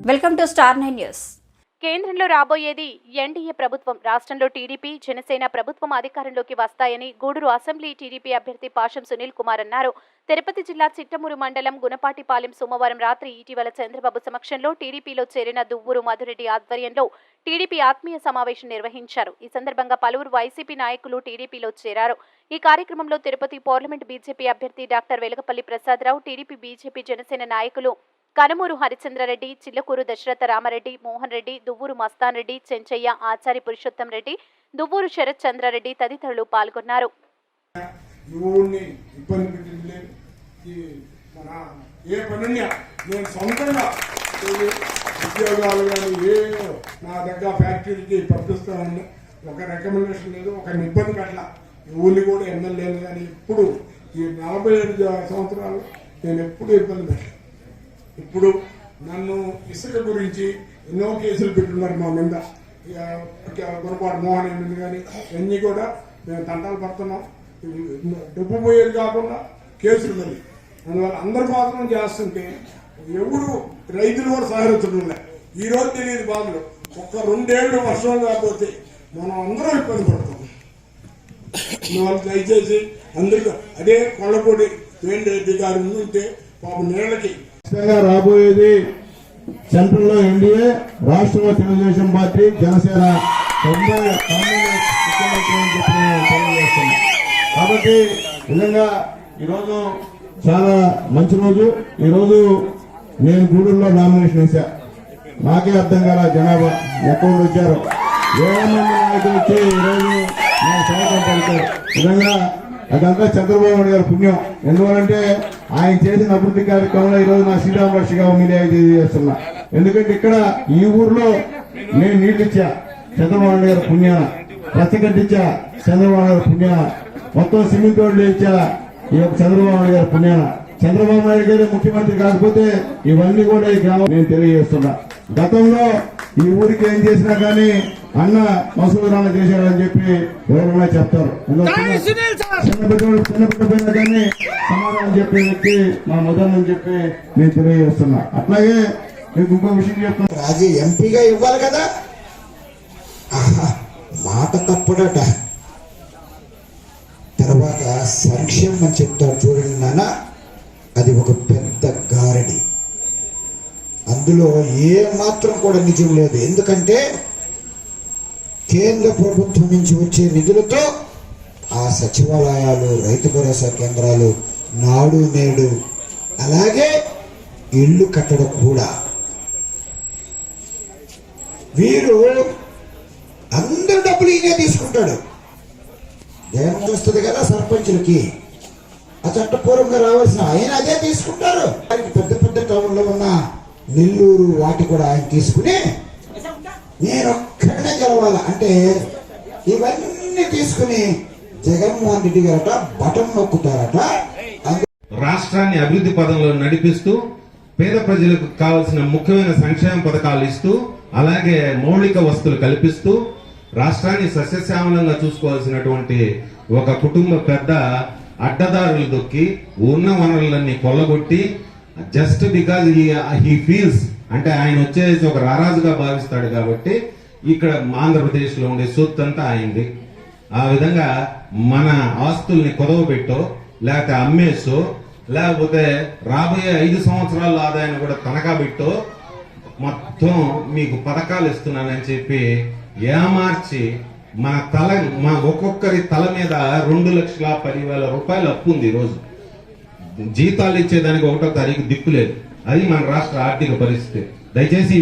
Welcome to star 9 news. కేంద్రంలో రాబోయేది NDA ప్రభుత్వం. రాష్ట్రంలో టీడీపీ, జనసేన ప్రభుత్వం అధికారంలోకి వస్తాయని గూడూరు అసెంబ్లీ టీడీపీ అభ్యర్థి పాషం సునీల్ కుమార్ అన్నారు. తిరుపతి జిల్లా చిట్టమూరు మండలం గుణపాటిపాలెం సోమవారం రాత్రి ఇటీవల చంద్రబాబు సమక్షంలో టీడీపీలో చేరిన దువ్వూరు మధురెడ్డి ఆధ్వర్యంలో టీడీపీ ఆత్మీయ సమావేశం నిర్వహించారు. ఈ సందర్భంగా పలువురు వైసీపీ నాయకులు టీడీపీలో చేరారు. ఈ కార్యక్రమంలో తిరుపతి పార్లమెంట్ బీజేపీ అభ్యర్థి doctor Velagapalli Prasadarao, TDP, BJP, Janasena నాయకులు కనుమూరు హరిచంద్రారెడ్డి, చిల్లకూరు దశరథ రామారెడ్డి, మోహన్ రెడ్డి, దువ్వూరు మస్తాన్ రెడ్డి, చెంచయ్య, ఆచారి పురుషోత్తం రెడ్డి, దువ్వూరు శరత్ చంద్రారెడ్డి తదితరులు పాల్గొన్నారు. ఒక రికమెండేషన్ లేదు, ఒక ఇబ్బంది పెట్టాల. ఊళ్ళో కూడా ఎమ్మెల్యేలు కానీ ఇప్పుడు ఈ 47 సంవత్సరాలు నేను ఎప్పుడు ఇబ్బంది పెట్టాను. ఇప్పుడు నన్ను ఇసుక గురించి ఎన్నో కేసులు పెట్టున్నారు మా మీద. గుణపాటి మోహన్ మీద కానీ ఇవన్నీ కూడా మేము తంటాలు పడుతున్నాం. డబ్బు పోయేది కాకుండా కేసులు మళ్ళీ అందువల్ల అందరు మాత్రం చేస్తుంటే ఎవరు రైతులు కూడా సహకరించడం లేదు. ఈ రోజు తెలియదు బాధలు. ఒక్క 2 ఏళ్ళు వర్షం కాకపోతే మనం అందరం ఇబ్బంది పడుతున్నాం. అందువల్ల దయచేసి అందరికీ అదే కొల్లపూడి వేణిరెడ్డి గారి ముందు ఉంటే పాపం నీళ్ళకి రాబోయేది సెంట్రల్లో ఎన్డీఏ, రాష్ట్రంలో తెలుగుదేశం పార్టీ, జనసేన తెలియజేస్తున్నాం. కాబట్టి నిజంగా ఈరోజు చాలా మంచి రోజు. ఈరోజు నేను గూడూరులో నామినేషన్ వేశా. నాకే అర్థం కాల జనాభా ఎక్కడ వచ్చారు, 7 మంది నాయకులు వచ్చి ఈరోజు నాకు స్వాగతం పలికారు. నిజంగా అదంతా చంద్రబాబు నాయుడు గారి పుణ్యం. ఎందువలంటే ఆయన చేసిన అభివృద్ధి కార్యక్రమంలో ఈరోజు నా శ్రీరామరక్షగా మీడియా చేస్తున్నా. ఎందుకంటే ఇక్కడ ఈ ఊర్లో నేను నీళ్లు ఇచ్చా చంద్రబాబు నాయుడు గారి పుణ్యాన, పచ్చగడ్డిచ్చా చంద్రబాబు నాయుడు గారి పుణ్యాన, మొత్తం సిమెంట్ రోడ్లు ఇచ్చా ఈ యొక్క చంద్రబాబు నాయుడు గారి పుణ్యాన. చంద్రబాబు నాయుడు గారు ముఖ్యమంత్రి కాకపోతే ఇవన్నీ కూడా ఈ గ్రామం నేను తెలియజేస్తున్నా. గతంలో ఈ ఊరికి ఏం చేసినా కానీ అన్న మసూదరాన్న చేశారని చెప్పి ఎవరైనా చెప్తారు. చిన్న బిడ్డ కానీ సమాధానం చెప్పే వ్యక్తి మా మదన్ అని చెప్పి నేను తెలియజేస్తున్నా. అట్లాగే మీకు ఇంకో విషయం చెప్తున్నా. రాజీ ఎంపీగా ఇవ్వాలి కదా, మాట తప్పడట. తర్వాత సంక్షేమం చెప్తాడు చూడండి నాన్న, అది ఒక పెద్ద గారడి. అందులో ఏ మాత్రం కూడా నిజం లేదు. ఎందుకంటే కేంద్ర ప్రభుత్వం నుంచి వచ్చే నిధులతో ఆ సచివాలయాలు, రైతు భరోసా కేంద్రాలు, నాడు నేడు, అలాగే ఇళ్ళు కట్టడం కూడా వీరు అందరు డబ్బులు ఈయనే తీసుకుంటాడు. దేవం వస్తుంది కదా సర్పంచులకి, ఆ చట్టపూర్వంగా రావాల్సిన ఆయన అదే తీసుకుంటారు. పెద్ద పెద్ద టౌన్లో ఉన్న నెల్లూరు వాటి కూడా ఆయన తీసుకుని నేను ఒక్కడనే గెలవాల అంటే ఇవన్నీ తీసుకుని జగన్మోహన్ రెడ్డి గారట బటన్ నొక్కుతారట. రాష్ట్రాన్ని అభివృద్ధి పదంలో నడిపిస్తూ పేద ప్రజలకు కావాల్సిన ముఖ్యమైన సంక్షేమ పథకాలు ఇస్తూ, అలాగే మౌలిక వసతులు కల్పిస్తూ రాష్ట్రాన్ని సస్యశ్యామలంగా చూసుకోవాల్సినటువంటి ఒక కుటుంబ పెద్ద అడ్డదారులు దొక్కి ఉన్న వనరులన్నీ కొల్లగొట్టి జస్ట్ బికాజ్ హీ ఫీల్స్ అంటే ఆయన వచ్చేసి ఒక రారాజుగా భావిస్తాడు కాబట్టి ఇక్కడ ఆంధ్రప్రదేశ్ లో ఉండే సొత్తు అంతా అయింది. ఆ విధంగా మన ఆస్తుల్ని కుదవబెట్టో లేకపోతే అమ్మేసో లేకపోతే రాబోయే 5 సంవత్సరాల ఆదాయాన్ని కూడా తనఖా పెట్టో మొత్తం మీకు పథకాలు ఇస్తున్నానని చెప్పి ఏమార్చి మన ఒక్కొక్కరి తల మీద 2,10,000 రూపాయలు అప్పు ఉంది. ఈరోజు జీతాలు ఇచ్చేదానికి 1వ తారీఖు దిక్కు లేదు. అది మన రాష్ట్ర ఆర్థిక పరిస్థితి. దయచేసి